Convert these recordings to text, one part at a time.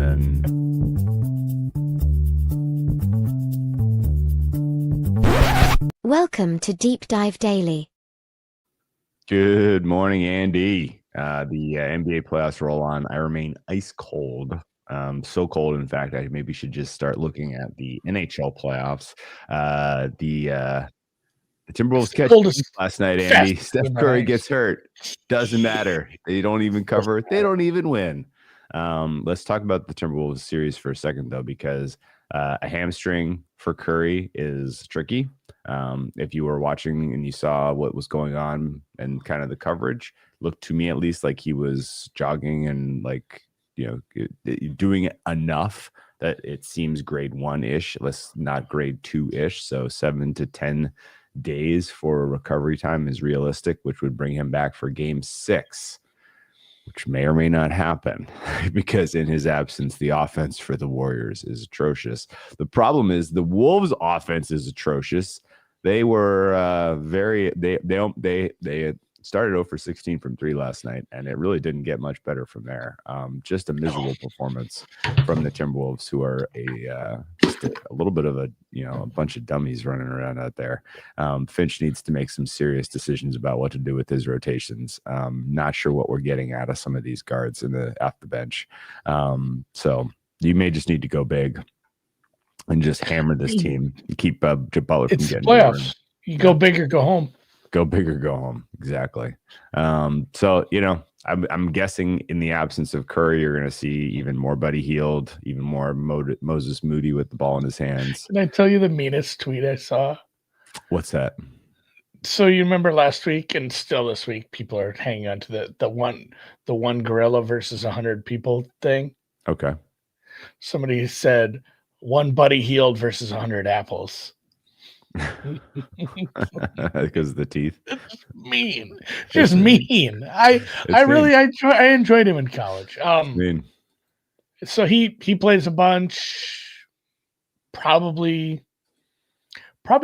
then Welcome to Deep Dive Daily. good morning, Andy. The NBA playoffs roll on. I remain ice cold. So cold, in fact, I maybe should just start looking at the NHL playoffs. The Timberwolves catch last night, Andy. Steph Curry gets hurt. Doesn't matter. They don't even cover. They don't even win. Let's talk about the Timberwolves series for a second, though, because a hamstring for Curry is tricky. If you were watching and you saw what was going on and kind of the coverage, looked to me at least like he was jogging and doing enough that it seems grade 1-ish, let's not grade 2-ish. So 7 to 10 days for recovery time is realistic, which would bring him back for game 6, which may or may not happen because in his absence, the offense for the Warriors is atrocious. The problem is the Wolves' offense is atrocious. They were they started 0 for 16 from 3 last night, and it really didn't get much better from there. Just a miserable performance from the Timberwolves, who are just a little bit of a bunch of dummies running around out there. Finch needs to make some serious decisions about what to do with his rotations. Not sure what we're getting out of some of these guards off the bench. So you may just need to go big and just hammer this team. Keep Butler from getting playoffs. You go big or go home. Go big or go home. Exactly. So, I'm guessing in the absence of Curry, you're going to see even more Buddy Hield, even more Moses Moody with the ball in his hands. Can I tell you the meanest tweet I saw? What's that? So you remember last week and still this week, people are hanging on to the one gorilla versus 100 people thing. Okay. Somebody said one Buddy Hield versus 100 apples. Because of the teeth. It's mean. Just mean. I enjoyed him in college. Mean. So he plays a bunch, probably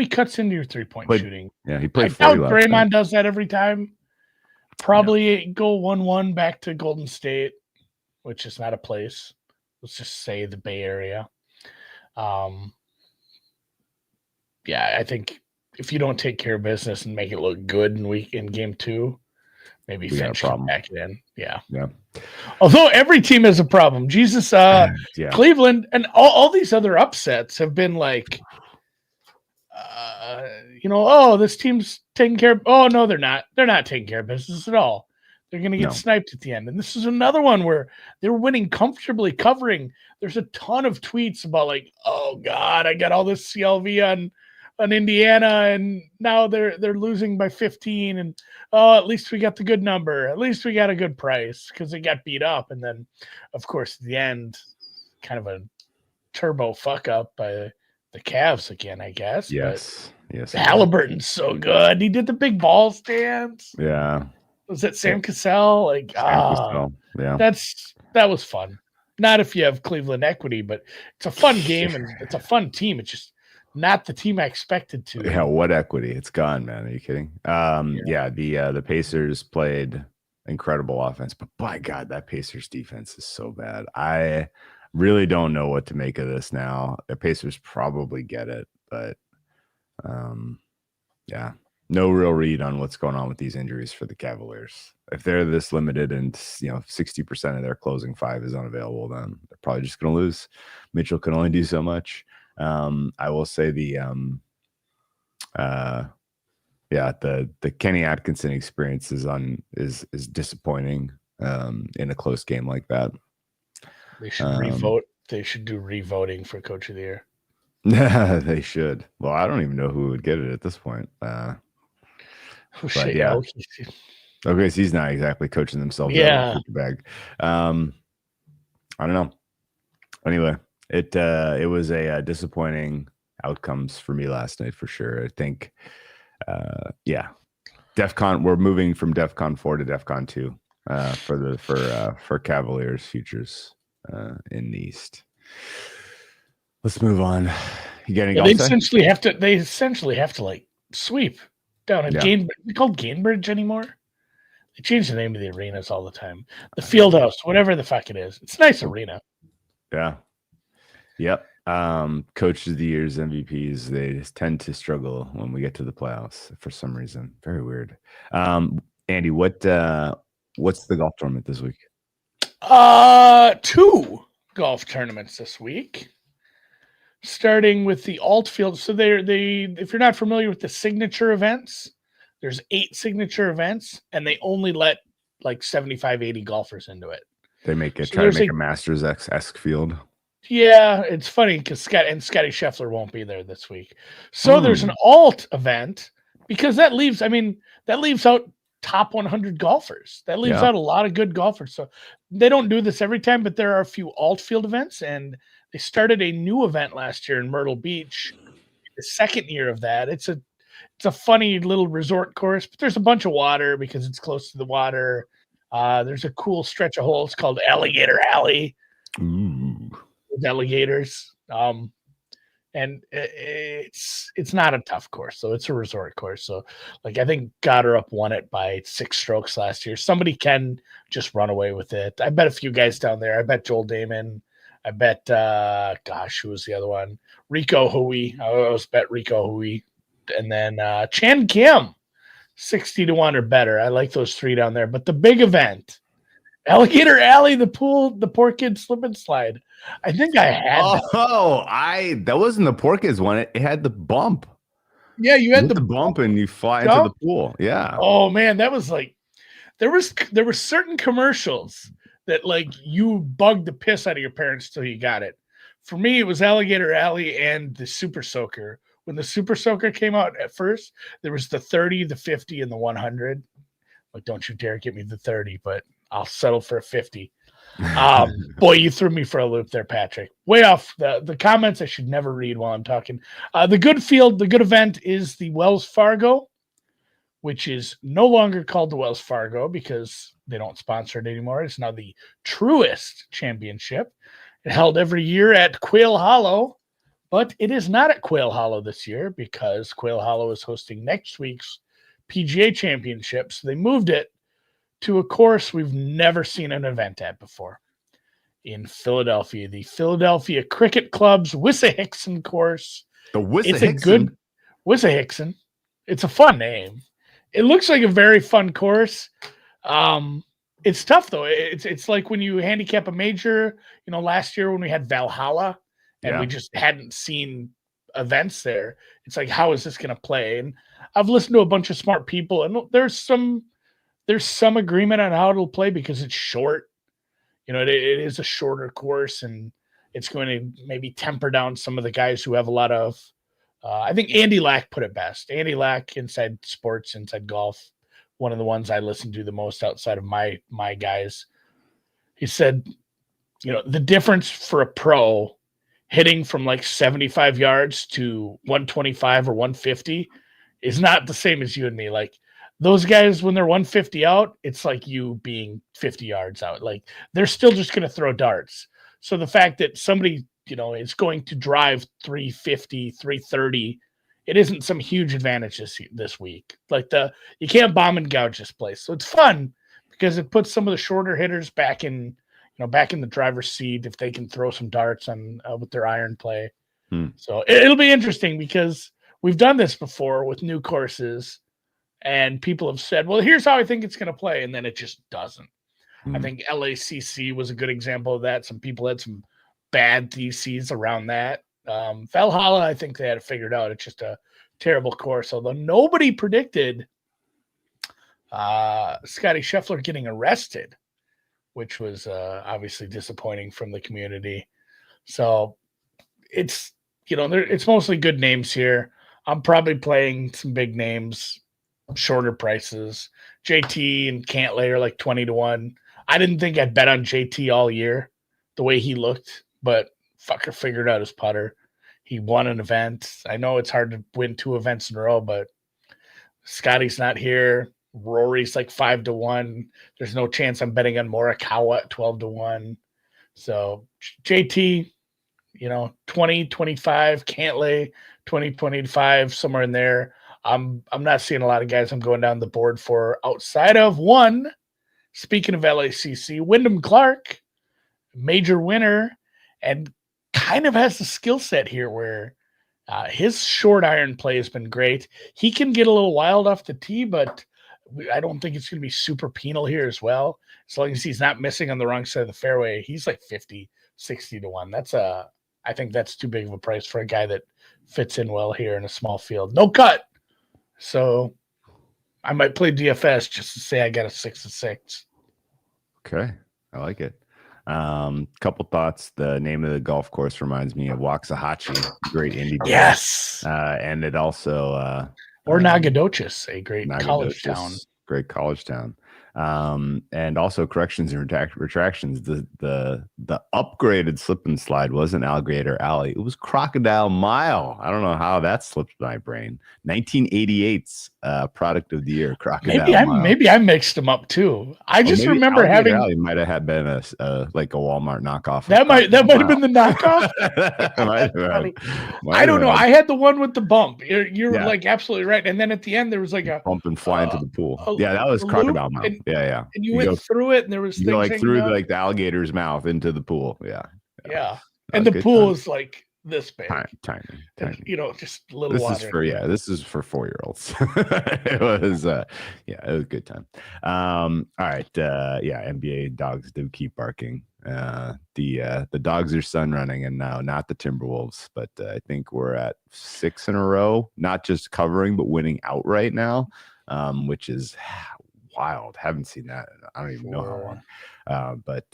cuts into your 3-point shooting. Yeah, he played 40 last Draymond time. Does that every time. Probably go 1-1 back to Golden State, which is not a place. Let's just say the Bay Area. Yeah, I think if you don't take care of business and make it look good in game 2, maybe Finch can back it in. Yeah. Although every team has a problem. Jesus, Cleveland and all these other upsets have been like, this team's taking care of. Oh no, they're not. They're not taking care of business at all. They're going to get sniped at the end. And this is another one where they were winning comfortably, covering. There's a ton of tweets about like, oh God, I got all this CLV on Indiana, and now they're losing by 15, and at least we got the good number. At least we got a good price because they got beat up. And then, of course, at the end, kind of a turbo fuck up by the Cavs again, I guess. Yes. Halliburton's so good. He did the big ball stance. Yeah. Was it Sam Cassell? Cassell. Yeah. That was fun. Not if you have Cleveland equity, but it's a fun game and it's a fun team. It's just not the team I expected to. Yeah, what equity? It's gone, man. Are you kidding? The Pacers played incredible offense, but by God, that Pacers defense is so bad. I really don't know what to make of this now. The Pacers probably get it, but no real read on what's going on with these injuries for the Cavaliers. If they're this limited and 60% of their closing 5 is unavailable, then they're probably just going to lose. Mitchell can only do so much. I will say the Kenny Atkinson experience is disappointing in a close game like that. They should revote. They should do revoting for Coach of the Year. They should. Well, I don't even know who would get it at this point. Okay, so he's not exactly coaching themselves. Yeah. Bag. I don't know. Anyway, it was a disappointing outcomes for me last night for sure. I think, DEFCON. We're moving from DEFCON 4 to DEFCON 2 for Cavaliers futures in the East. Let's move on. You got any? They essentially have to. They essentially have to like sweep down at Gainbridge. Is it called Gainbridge anymore? They change the name of the arenas all the time. The Field House, whatever the fuck it is. It's a nice arena. Yeah. Yep. Coach of the year's MVPs, they just tend to struggle when we get to the playoffs for some reason. Very weird. Andy, what's the golf tournament this week? 2 golf tournaments this week. Starting with the alt field. So they if you're not familiar with the signature events, there's 8 signature events, and they only let like 75, 80 golfers into it. They try to make a Masters-esque field. Yeah, it's funny because Scotty Scheffler won't be there this week. So there's an alt event because that leaves out top 100 golfers. That leaves out a lot of good golfers. So they don't do this every time, but there are a few alt field events, and they started a new event last year in Myrtle Beach. The second year of that. It's a funny little resort course, but there's a bunch of water because it's close to the water. There's a cool stretch of holes called Alligator Alley. Ooh. With alligators. And it's not a tough course, so it's a resort course. So like I think Goddard won it by 6 strokes last year. Somebody can just run away with it. I bet a few guys down there. I bet Joel Damon. I bet who was the other one? Rico Hui. I always bet Rico Hui. And then Chan Kim, 60-1 or better. I like those 3 down there. But the big event, Alligator Alley, the pool, the poor kid slip and slide. I think I had that wasn't the poor kids one. It had the bump. Yeah, you had the bump and you fly into the pool. Yeah. Oh man, that was like there were certain commercials that like you bugged the piss out of your parents till you got it. For me, it was Alligator Alley and the Super Soaker. When the Super Soaker came out at first, there was the 30, the 50, and the 100. Like, don't you dare get me the 30, but I'll settle for a 50. Boy, you threw me for a loop there, Patrick. Way off the comments I should never read while I'm talking. The good event is the Wells Fargo, which is no longer called the Wells Fargo because they don't sponsor it anymore. It's now the Truist Championship. It held every year at Quail Hollow, but it is not at Quail Hollow this year because Quail Hollow is hosting next week's PGA Championship. So they moved it to a course we've never seen an event at before in Philadelphia, the Philadelphia Cricket Club's Wissahickson course. The Wissahickson? It's a good Wissahickson. It's a fun name. It looks like a very fun course. It's tough though. It's like when you handicap a major, last year when we had Valhalla and we just hadn't seen events there. It's like, how is this going to play? And I've listened to a bunch of smart people, and there's some agreement on how it'll play because it's short. It is a shorter course, and it's going to maybe temper down some of the guys who have a lot of. I think Andy Lack put it best. Andy Lack, Inside Sports, Inside Golf, one of the ones I listen to the most outside of my guys. He said, the difference for a pro hitting from like 75 yards to 125 or 150 is not the same as you and me. Like those guys, when they're 150 out, it's like you being 50 yards out. Like they're still just going to throw darts. So the fact that somebody, is going to drive 350, 330, it isn't some huge advantage this week. Like you can't bomb and gouge this place. So it's fun because it puts some of the shorter hitters back in the driver's seat if they can throw some darts on with their iron play. So it'll be interesting because we've done this before with new courses, and people have said, well, here's how I think it's going to play. And then it just doesn't. I think LACC was a good example of that. Some people had some bad theses around that. Valhalla, I think they had it figured out. It's just a terrible course, although nobody predicted Scotty Scheffler getting arrested, which was obviously disappointing from the community. So it's, it's mostly good names here. I'm probably playing some big names, shorter prices. JT and Cantlay are like 20-1. I didn't think I'd bet on JT all year the way he looked, but fucker figured out his putter. He won an event. I know it's hard to win 2 events in a row, but Scotty's not here. Rory's like 5-1. There's no chance I'm betting on Morikawa at 12-1. So JT, 20, 25, Cantlay, 20, 25, somewhere in there. I'm not seeing a lot of guys I'm going down the board for outside of one. Speaking of LACC, Wyndham Clark, major winner, and kind of has the skill set here where his short iron play has been great. He can get a little wild off the tee, but I don't think it's going to be super penal here as well. As long as he's not missing on the wrong side of the fairway, he's like 50, 60 to 1. I think that's too big of a price for a guy that fits in well here in a small field. No cut. So I might play DFS just to say I got a 6-6. Okay. I like it. Couple thoughts. The name of the golf course reminds me of Waxahachie, great indie band. Yes. And it also or Nagadoches, a great college Nagadoches, town. Great college town. And also corrections and retractions. The upgraded slip and slide wasn't Alligator Alley. It was Crocodile Mile. I don't know how that slipped my brain. 1988's product of the year, Crocodile Mile. Maybe I mixed them up too. I just remember Alligator having Alley might have been a like a Walmart knockoff. That might have been the knockoff. I don't know. I had the one with the bump. You're like absolutely right. And then at the end there was like a bump and fly into the pool. Yeah, that was Crocodile Mile. Yeah. And you went through it, and there was you go like through like the alligator's mouth into the pool. Yeah. And the pool is like this big, tiny. just a little water. This is for 4-year-olds. It was it was a good time. All right, NBA dogs do keep barking. The dogs are sun running, and now not the Timberwolves, but I think we're at 6 in a row, not just covering but winning outright now, which is wild. Haven't seen that. I don't even know how long. But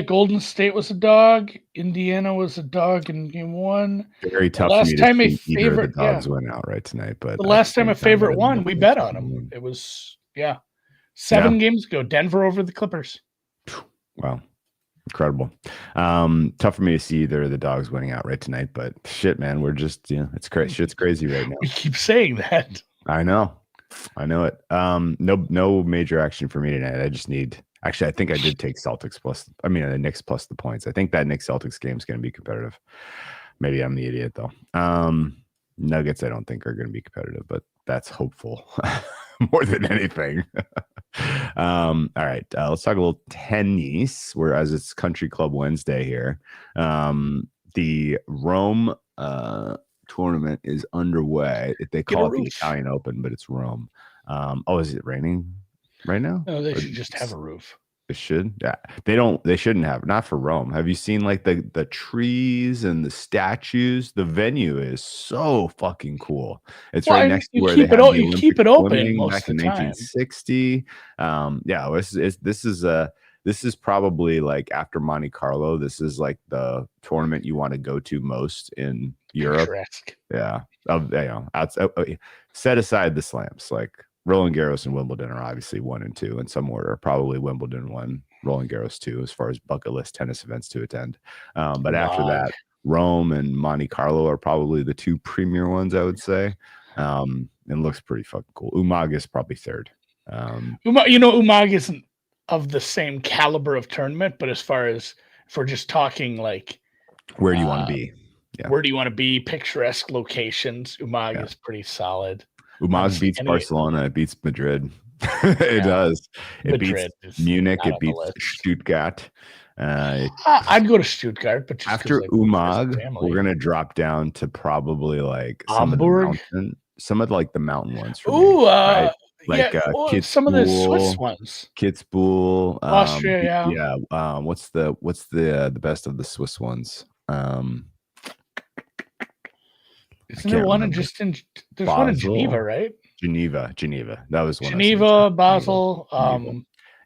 Golden State was a dog. Indiana was a dog in game 1. Very tough. Last time a favorite of the dogs went out right tonight, but the last time a favorite won, we bet on them. It was 7 games ago. Denver over the Clippers. Wow. Incredible. Tough for me to see either of the dogs winning outright tonight, but shit, man, we're just it's crazy. Shit's crazy right now. We keep saying that. I know it. No major action for me tonight. I just need. Actually, I think I did take Celtics the Knicks plus the points. I think that Knicks Celtics game is going to be competitive. Maybe I'm the idiot though. Nuggets I don't think are going to be competitive, but that's hopeful more than anything. All right, let's talk a little tennis. Whereas it's Country Club Wednesday here. The Rome tournament is underway. They call it the Italian Open, but it's Rome. Is it raining right now? No, they should just have a roof. They should. Yeah, they shouldn't have. Not for Rome. Have you seen like the trees and the statues? The venue is so fucking cool. It's right next to where they have you keep it open most back of the in 1960. This is probably like after Monte Carlo. This is like the tournament you want to go to most in Europe. Yeah. Set aside the slams. Like Rolland Garros and Wimbledon are obviously 1 and 2 in some order. Probably Wimbledon 1, Rolland Garros 2, as far as bucket list tennis events to attend. But after that, Rome and Monte Carlo are probably the 2 premier ones, I would say. And looks pretty fucking cool. Umag is probably 3rd. Umag isn't of the same caliber of tournament, but as far as if we're just talking like where do you want to be? Yeah. Where do you want to be? Picturesque locations. Umag is pretty solid. Umag beats Barcelona. It beats Madrid. It does. It Madrid beats Munich. It beats Stuttgart. I'd go to Stuttgart, but just after Umag, we're gonna drop down to probably like Hamburg, some of like the mountain ones. Right? Like some of the Swiss ones. Kitzbühel, Austria. What's the best of the Swiss ones? Isn't there one there's Basel, one in Geneva, right? Geneva. That was one. Geneva, Basel.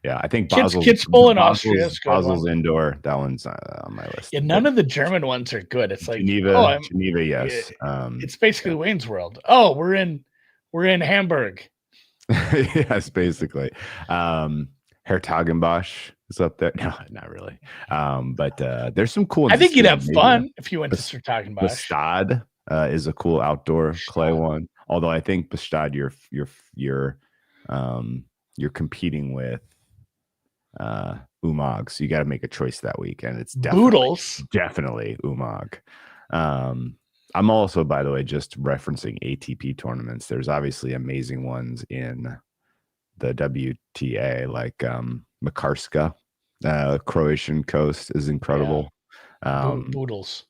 Yeah, I think Kitzbühel in Austria. Basel's indoor. That one's on my list. Yeah, none of the German ones are good. It's like Geneva, yes. It's basically Wayne's World. Oh, we're in Hamburg. Yes, basically. Hertogenbosch is up there. No, not really. But there's some cool ones. I think you'd have fun if you went to Hertogenbosch. Bastad is a cool outdoor clay one. Although I think Bastad, you're competing with Umag, so you got to make a choice that week, and it's definitely Umag. I'm also, by the way, just referencing ATP tournaments. There's obviously amazing ones in the WTA, like Makarska, Croatian coast is incredible. Boodles.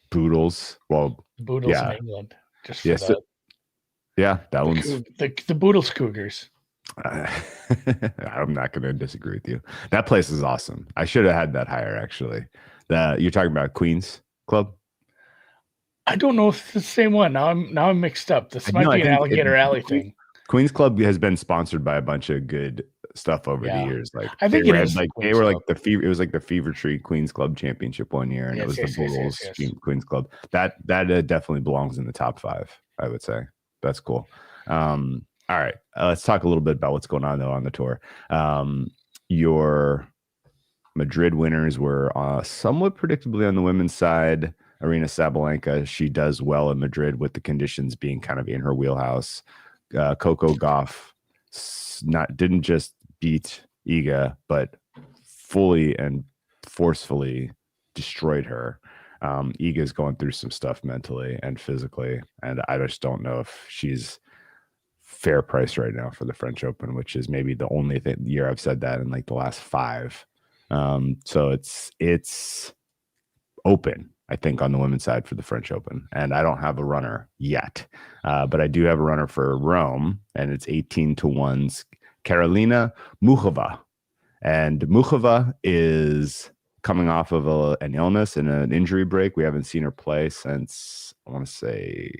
Boodles. Well, Boodles in yeah. England. Just for Yes. That one's. the Boodles Cougars. I'm not going to disagree with you. That place is awesome. I should have had that higher, actually. You're talking about Queens Club? I don't know if it's the same one. Now I'm mixed up. This might be an Alligator Alley thing. Queens Club has been sponsored by a bunch of good stuff over the years. Like I think it was the Fever. It was like the Fever Tree Queens Club Championship one year, and it was the Bulls Queens Club. That definitely belongs in the top 5. I would say that's cool. All right, let's talk a little bit about what's going on though on the tour. Your Madrid winners were somewhat predictably on the women's side. Aryna Sabalenka, she does well in Madrid with the conditions being kind of in her wheelhouse. Coco Gauff didn't just beat Iga, but fully and forcefully destroyed her. Iga's going through some stuff mentally and physically, and I just don't know if she's fair price right now for the French Open, which is maybe the only year I've said that in like the last 5. So it's open, I think, on the women's side for the French Open, and I don't have a runner yet, but I do have a runner for Rome, and it's 18-1's Karolina Muchova, and Muchova is coming off of an illness and an injury break. We haven't seen her play since, I want to say,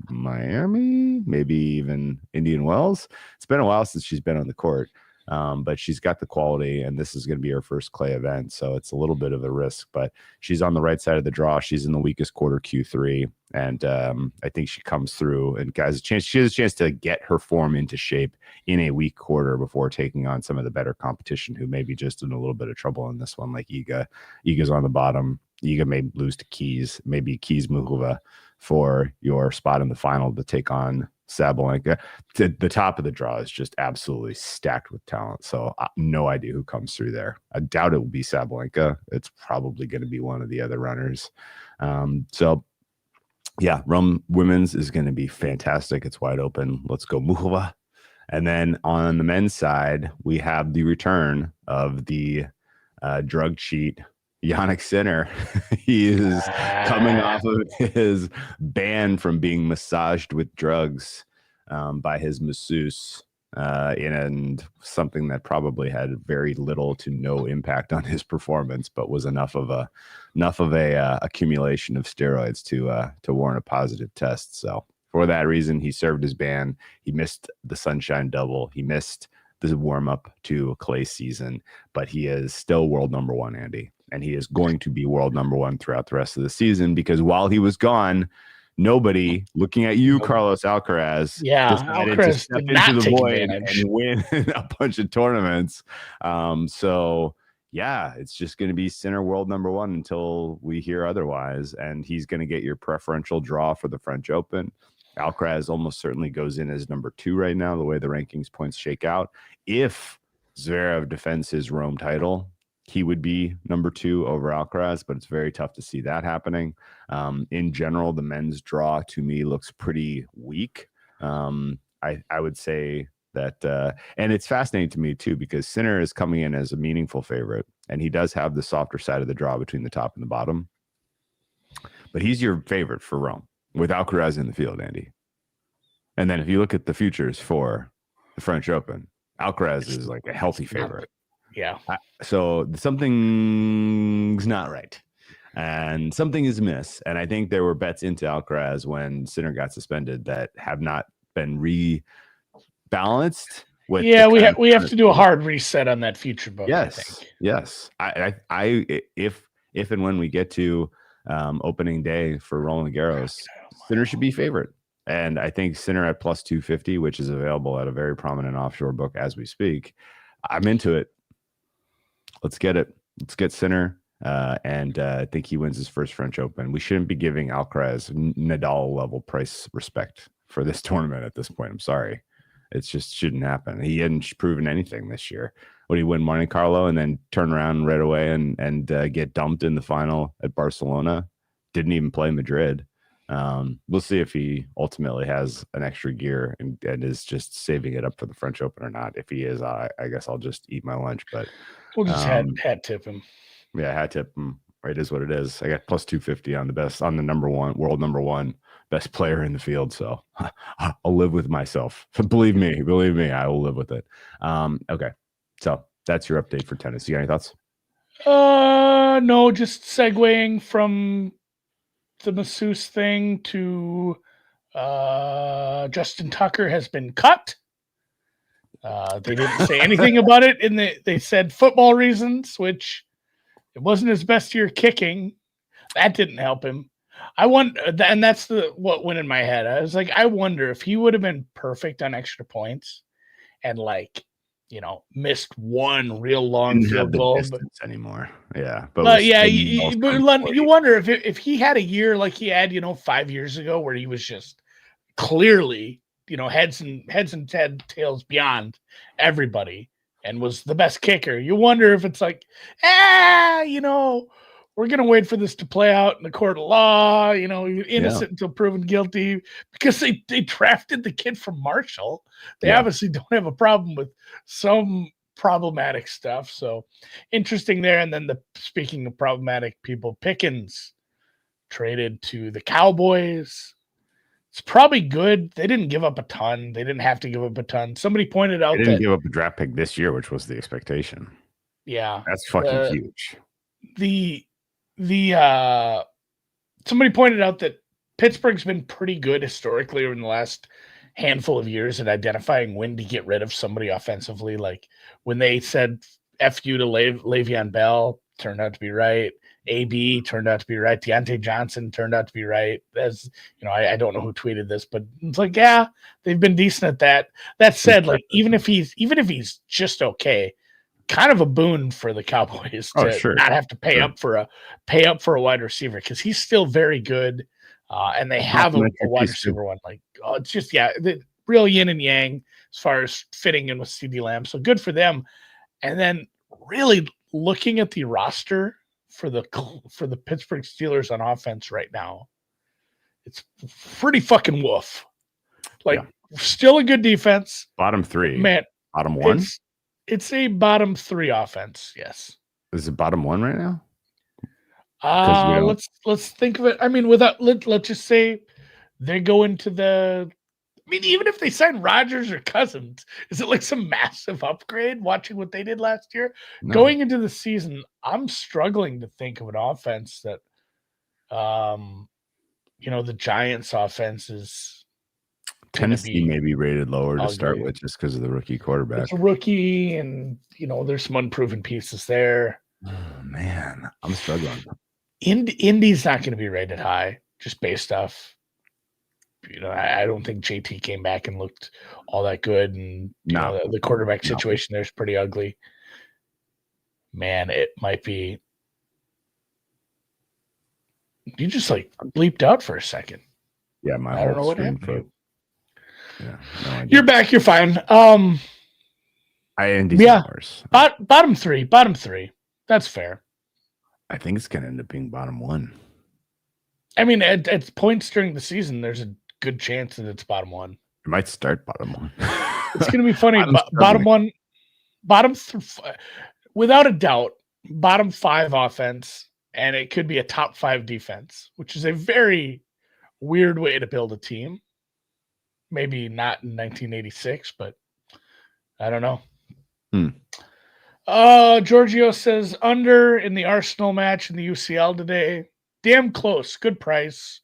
Miami, maybe even Indian Wells. It's been a while since she's been on the court, but she's got the quality, and this is going to be her first clay event, so it's a little bit of a risk, but she's on the right side of the draw. She's in the weakest quarter, Q3, and I think she comes through and she has a chance to get her form into shape in a weak quarter before taking on some of the better competition who may be just in a little bit of trouble in this one, like Iga. Iga's on the bottom. Iga may lose to Keys, maybe Keys Muchova for your spot in the final to take on Sabalenka. The top of the draw is just absolutely stacked with talent, so no idea who comes through there. I doubt it will be Sabalenka. It's probably going to be one of the other runners. So yeah, Rome women's is going to be fantastic. It's wide open. Let's go Muchova. And then on the men's side, we have the return of the drug cheat, Yannick Sinner. He is coming off of his ban from being massaged with drugs by his masseuse, and something that probably had very little to no impact on his performance, but was enough of a accumulation of steroids to warrant a positive test. So for that reason, he served his ban. He missed the Sunshine Double. He missed the warm up to clay season, but he is still world number 1, Andy. And he is going to be world number 1 throughout the rest of the season, because while he was gone, nobody, looking at you, Carlos Alcaraz, decided to step into the void and win a bunch of tournaments. So yeah, it's just going to be Sinner world number 1 until we hear otherwise. And he's going to get your preferential draw for the French Open. Alcaraz almost certainly goes in as number 2 right now, the way the rankings points shake out. If Zverev defends his Rome title, he would be number 2 over Alcaraz, but it's very tough to see that happening. In general, the men's draw to me looks pretty weak. I would say that, and it's fascinating to me too, because Sinner is coming in as a meaningful favorite, and he does have the softer side of the draw between the top and the bottom. But he's your favorite for Rome with Alcaraz in the field, Andy. And then if you look at the futures for the French Open, Alcaraz is like a healthy favorite. Yeah. So something's not right, and something is amiss. And I think there were bets into Alcaraz when Sinner got suspended that have not been rebalanced. With we have to do a hard reset on that future book. Yes, I think. Yes. If and when we get to opening day for Rolland Garros, Sinner should be favorite. And I think Sinner at plus 250, which is available at a very prominent offshore book as we speak. I'm into it. Let's get it. Let's get Sinner. And I think he wins his first French Open. We shouldn't be giving Alcaraz Nadal level price respect for this tournament at this point. I'm sorry. It just shouldn't happen. He hadn't proven anything this year. Would he win Monte Carlo and then turn around right away and get dumped in the final at Barcelona? Didn't even play Madrid. We'll see if he ultimately has an extra gear and is just saving it up for the French Open or not. If he is, I guess I'll just eat my lunch. But we'll just hat tip him. Yeah, hat tip him It is what it is. I got plus 250 on the number one world number one best player in the field. So I'll live with myself. Believe me, I will live with it. Okay. So that's your update for tennis. You got any thoughts? No, just segueing from the masseuse thing to Justin Tucker has been cut. They didn't say anything about it, and they said football reasons, which it wasn't his best year kicking. That didn't help him. I wonder, and that's what went in my head. I was like, I wonder if he would have been perfect on extra points, and missed one real long field goal anymore. Yeah, but you wonder if he had a year like he had 5 years ago, where he was just clearly heads and tails beyond everybody and was the best kicker. You wonder if it's like, we're going to wait for this to play out in the court of law, you're innocent until proven guilty, because they drafted the kid from Marshall. They obviously don't have a problem with some problematic stuff. So interesting there. And then speaking of problematic people, Pickens traded to the Cowboys. It's probably good. They didn't give up a ton. They didn't have to give up a ton. Somebody pointed out they didn't give up a draft pick this year, which was the expectation. Yeah. That's fucking huge. Somebody pointed out that Pittsburgh's been pretty good historically over the last handful of years at identifying when to get rid of somebody offensively. Like when they said F you to Le'Veon Bell, turned out to be right. AB turned out to be right. Deontay Johnson turned out to be right. As I don't know who tweeted this, but it's like, yeah, they've been decent at that. That said, like even if he's just okay, kind of a boon for the Cowboys to not have to pay up for a wide receiver, because he's still very good, and they have a wide receiver one. Like, it's just the real yin and yang as far as fitting in with CeeDee Lamb. So good for them. And then really looking at the roster for the Pittsburgh Steelers on offense right now, it's pretty fucking woof. Still a good defense. Bottom three, man. Bottom one. It's a bottom three offense. Yes. Is it bottom one right now? Let's think of it. I mean, let's just say they go into the. I mean, even if they sign Rodgers or Cousins, is it like some massive upgrade watching what they did last year? No. Going into the season, I'm struggling to think of an offense that, the Giants' offense is. Tennessee may be rated lower to start with just because of the rookie quarterback. It's a rookie, and, there's some unproven pieces there. Oh, man, I'm struggling. Indy's not going to be rated high just based off. I don't think JT came back and looked all that good, and the quarterback situation there's pretty ugly. Man, it might be. You just bleeped out for a second. Yeah, I don't know what happened. Yeah, no idea. You're back. You're fine. Bottom three. That's fair. I think it's gonna end up being bottom one. I mean, at points during the season, there's a good chance that it's bottom one. It might start bottom one. It's going to be funny. Bottom one, without a doubt, bottom five offense, and it could be a top five defense, which is a very weird way to build a team. Maybe not in 1986, but I don't know. Giorgio says under in the Arsenal match in the UCL today. Damn close. Good price.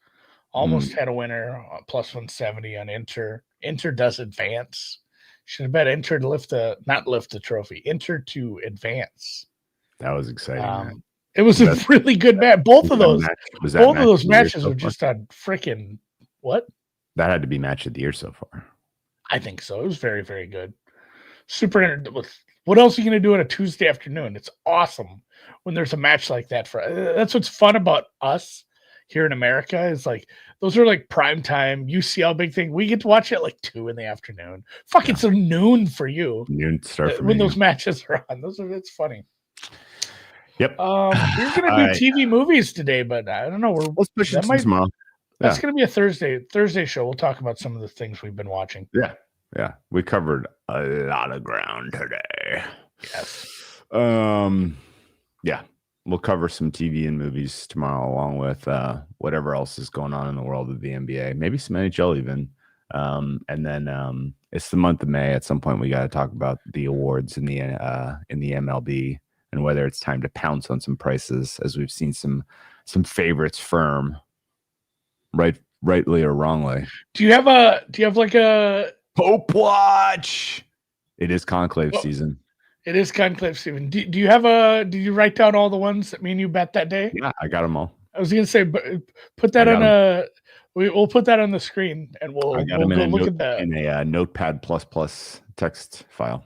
Almost had a winner. Plus 170 on Inter. Inter does advance. Should have bet Inter to not lift the trophy. Inter to advance. That was exciting. It was a really good match. Both of those matches were just on freaking what? That had to be match of the year so far. I think so. It was very, very good. Super. What else are you going to do on a Tuesday afternoon? It's awesome when there's a match like that. That's what's fun about us here in America is those are prime time UCL big thing. We get to watch it at 2 p.m. Fuck, it's a noon for you. Noon start for when me. Those matches are on. It's funny. Yep. We're gonna do TV movies today, but I don't know. Let's push it tomorrow. That's gonna be a Thursday show. We'll talk about some of the things we've been watching. Yeah. We covered a lot of ground today. Yes. Yeah. we'll cover some TV and movies tomorrow, along with whatever else is going on in the world of the NBA, maybe some NHL even. And then it's the month of May. At some point, we got to talk about the awards in the MLB and whether it's time to pounce on some prices, as we've seen some favorites firm, rightly or wrongly. Do you have like a Pope Watch? It is conclave season. It is conclave season. Do you have did you write down all the ones that me and you bet that day? Yeah, I got them all. I was gonna say, but put that on we'll put that on the screen, and we'll go look at that in a Notepad ++ text file.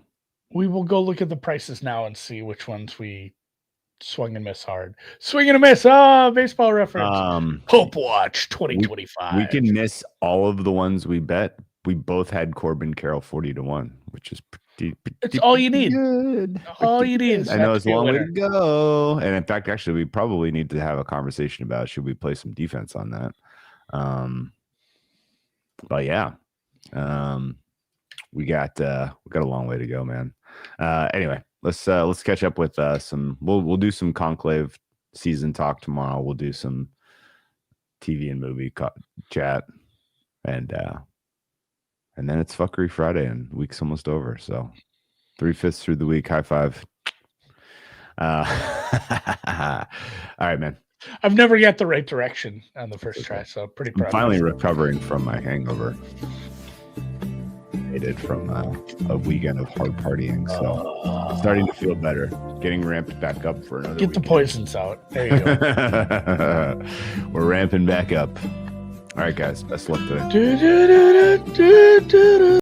We will go look at the prices now and see which ones we swung and miss hard. Swing and a miss. Baseball reference. Pope Watch 2025. We can miss all of the ones we bet. We both had Corbin Carroll 40-1, which is pretty it's all you need. Good. All you need is I know it's a long way to go. And in fact, actually, we probably need to have a conversation about should we play some defense on that. But yeah. We got a long way to go, man. Anyway, let's catch up with some. We'll do some conclave season talk tomorrow. We'll do some TV and movie chat, and then it's Fuckery Friday, and week's almost over. So 3/5 through the week. High five. All right, man. I've never got the right direction on the first try, so pretty proud. I'm finally recovering from my hangover. From a weekend of hard partying, so starting to feel better, getting ramped back up for another get weekend. The poisons out. There you go. We're ramping back up. All right, guys, best luck today.